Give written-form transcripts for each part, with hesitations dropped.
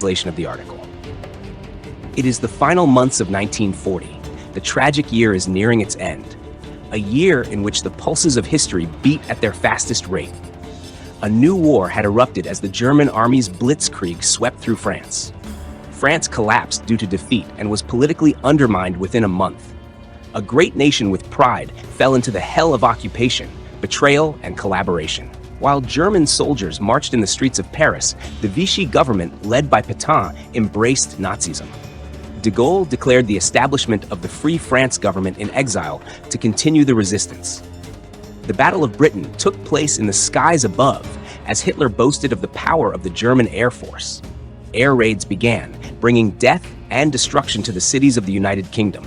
translation of the article. It is the final months of 1940. The tragic year is nearing its end. A year in which the pulses of history beat at their fastest rate. A new war had erupted as the German army's blitzkrieg swept through France. France collapsed due to defeat and was politically undermined within a month. A great nation with pride fell into the hell of occupation, betrayal, and collaboration. While German soldiers marched in the streets of Paris, the Vichy government, led by Pétain, embraced Nazism. De Gaulle declared the establishment of the Free France government in exile to continue the resistance. The Battle of Britain took place in the skies above as Hitler boasted of the power of the German Air Force. Air raids began, bringing death and destruction to the cities of the United Kingdom.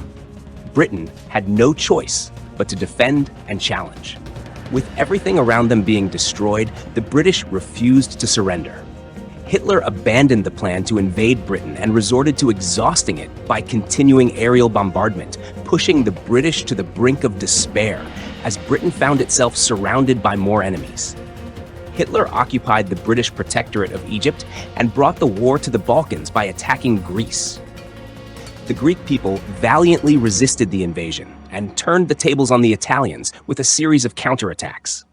Britain had no choice but to defend and challenge. With everything around them being destroyed, the British refused to surrender. Hitler abandoned the plan to invade Britain and resorted to exhausting it by continuing aerial bombardment, pushing the British to the brink of despair as Britain found itself surrounded by more enemies. Hitler occupied the British protectorate of Egypt and brought the war to the Balkans by attacking Greece. The Greek people valiantly resisted the invasion and turned the tables on the Italians with a series of counterattacks.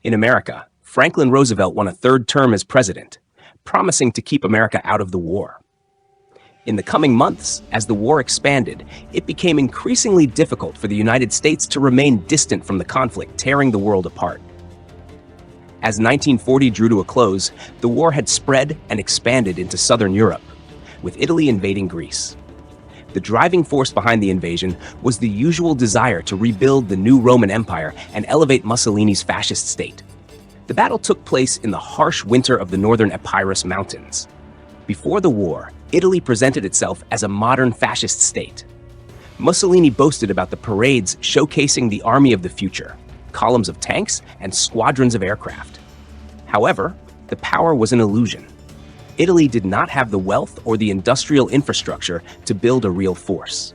In America, Franklin Roosevelt won a third term as president, promising to keep America out of the war. In the coming months, as the war expanded, it became increasingly difficult for the United States to remain distant from the conflict tearing the world apart. As 1940 drew to a close, the war had spread and expanded into southern Europe, with Italy invading Greece. The driving force behind the invasion was the usual desire to rebuild the new Roman Empire and elevate Mussolini's fascist state. The battle took place in the harsh winter of the northern Epirus Mountains. Before the war, Italy presented itself as a modern fascist state. Mussolini boasted about the parades showcasing the army of the future, columns of tanks and squadrons of aircraft. However, the power was an illusion. Italy did not have the wealth or the industrial infrastructure to build a real force.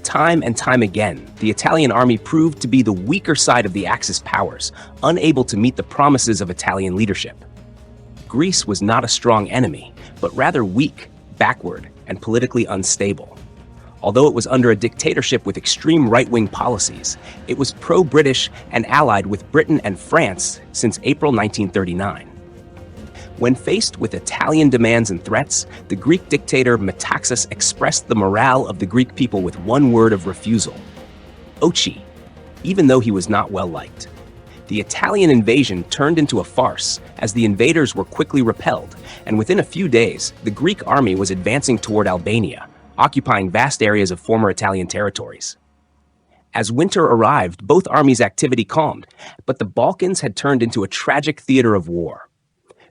Time and time again, the Italian army proved to be the weaker side of the Axis powers, unable to meet the promises of Italian leadership. Greece was not a strong enemy, but rather weak, backward, and politically unstable. Although it was under a dictatorship with extreme right-wing policies, it was pro-British and allied with Britain and France since April 1939. When faced with Italian demands and threats, the Greek dictator Metaxas expressed the morale of the Greek people with one word of refusal: Ochi, even though he was not well liked. The Italian invasion turned into a farce as the invaders were quickly repelled, and within a few days, the Greek army was advancing toward Albania, occupying vast areas of former Italian territories. As winter arrived, both armies' activity calmed, but the Balkans had turned into a tragic theater of war.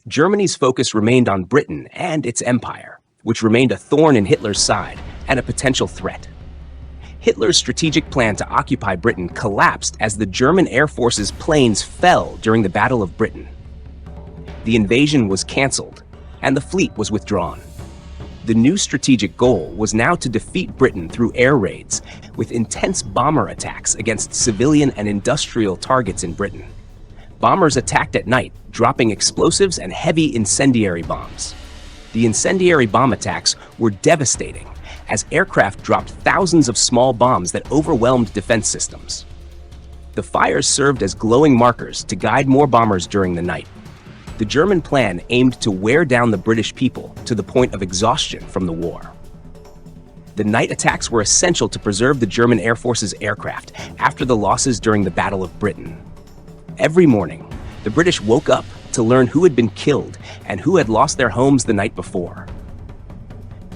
Germany's focus remained on Britain and its empire, which remained a thorn in Hitler's side and a potential threat. Hitler's strategic plan to occupy Britain collapsed as the German Air Force's planes fell during the Battle of Britain. The invasion was canceled, and the fleet was withdrawn. The new strategic goal was now to defeat Britain through air raids, with intense bomber attacks against civilian and industrial targets in Britain. Bombers attacked at night, dropping explosives and heavy incendiary bombs. The incendiary bomb attacks were devastating, as aircraft dropped thousands of small bombs that overwhelmed defense systems. The fires served as glowing markers to guide more bombers during the night. The German plan aimed to wear down the British people to the point of exhaustion from the war. The night attacks were essential to preserve the German Air Force's aircraft after the losses during the Battle of Britain. Every morning, the British woke up to learn who had been killed and who had lost their homes the night before.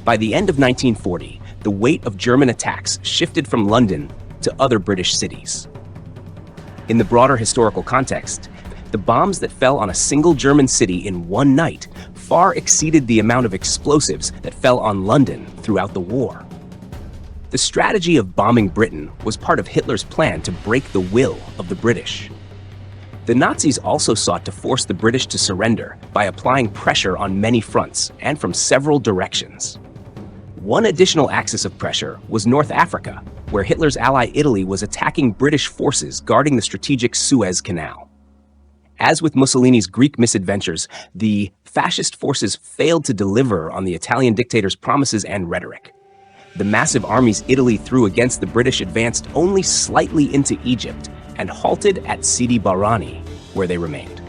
By the end of 1940, the weight of German attacks shifted from London to other British cities. In the broader historical context, the bombs that fell on a single German city in one night far exceeded the amount of explosives that fell on London throughout the war. The strategy of bombing Britain was part of Hitler's plan to break the will of the British. The Nazis also sought to force the British to surrender by applying pressure on many fronts and from several directions. One additional axis of pressure was North Africa, where Hitler's ally Italy was attacking British forces guarding the strategic Suez Canal. As with Mussolini's Greek misadventures, the fascist forces failed to deliver on the Italian dictator's promises and rhetoric. The massive armies Italy threw against the British advanced only slightly into Egypt and halted at Sidi Barrani, where they remained.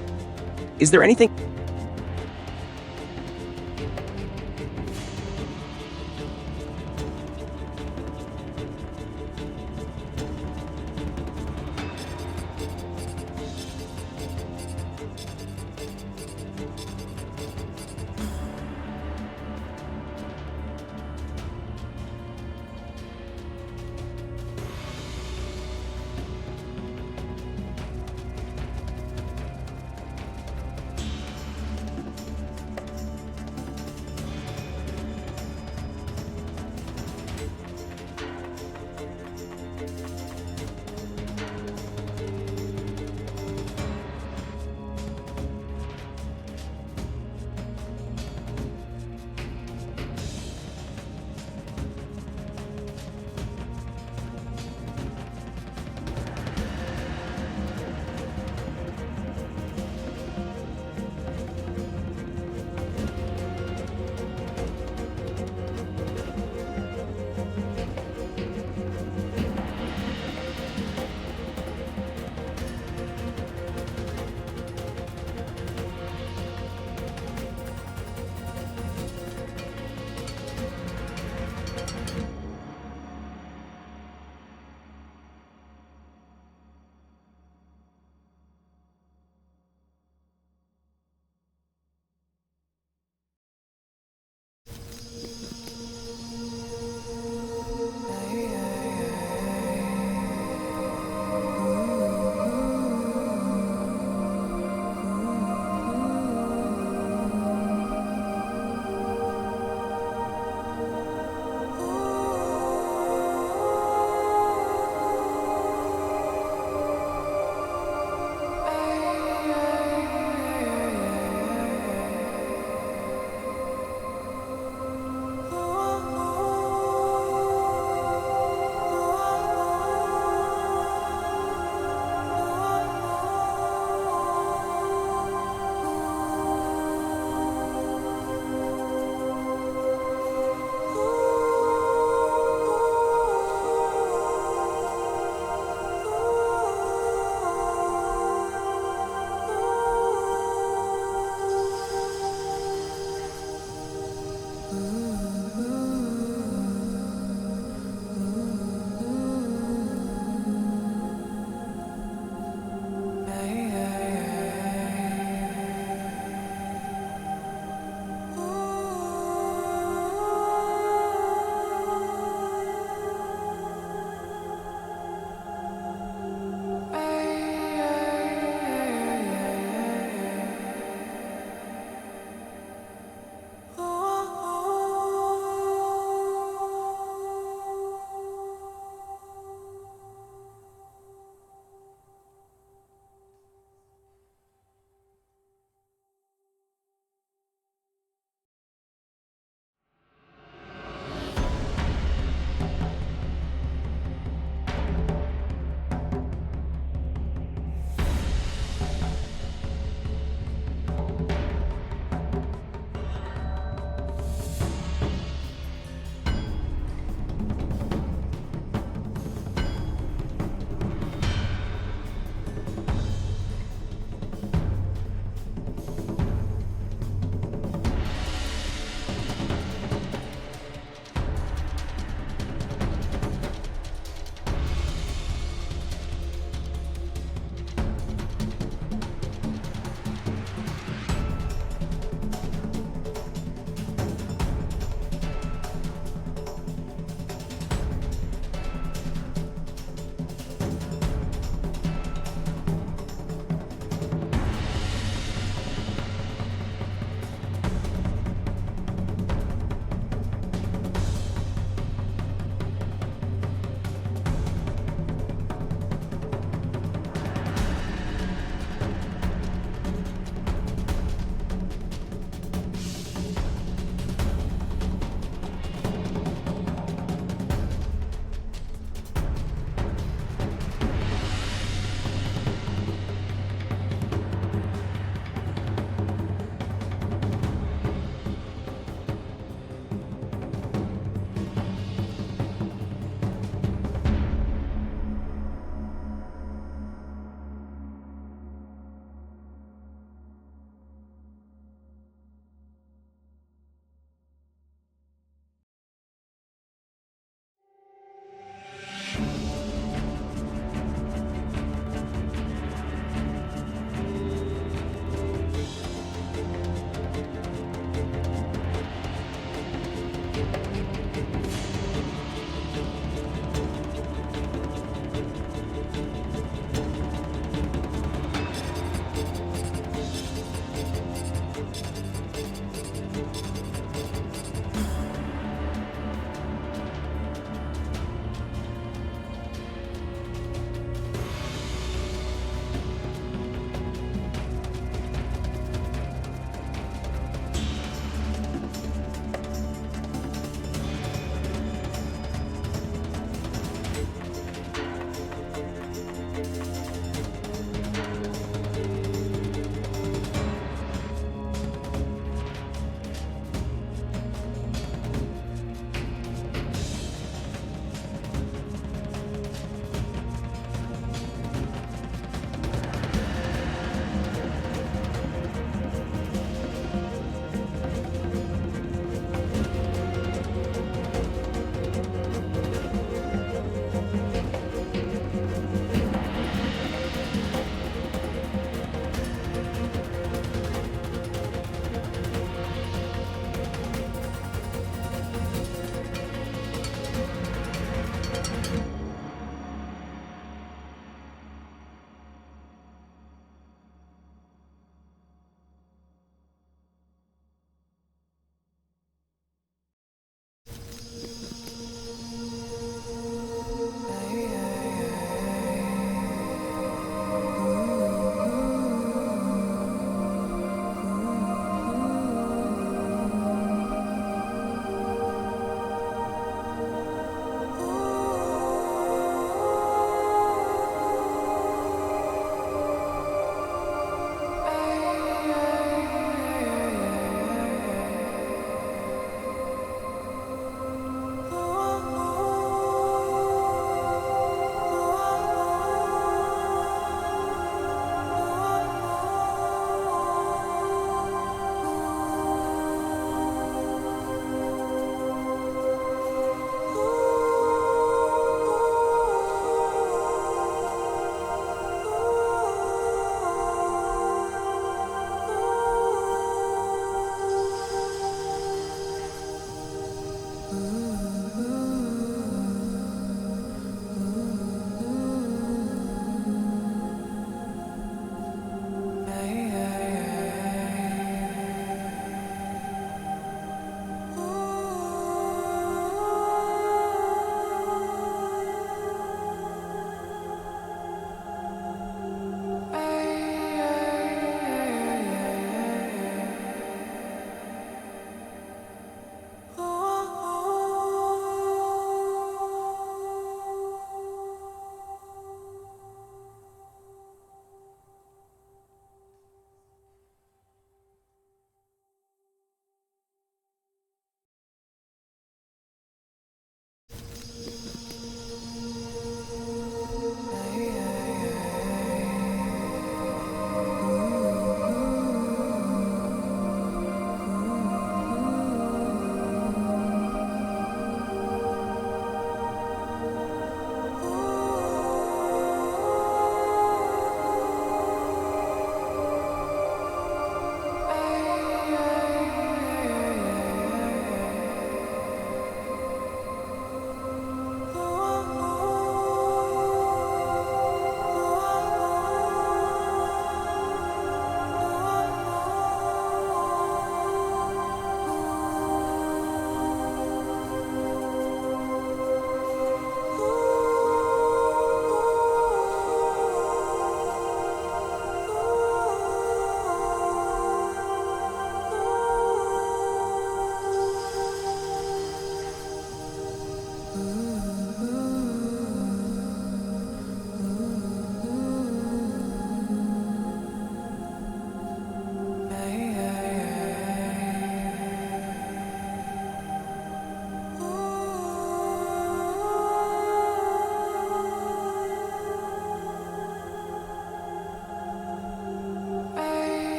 Is there anything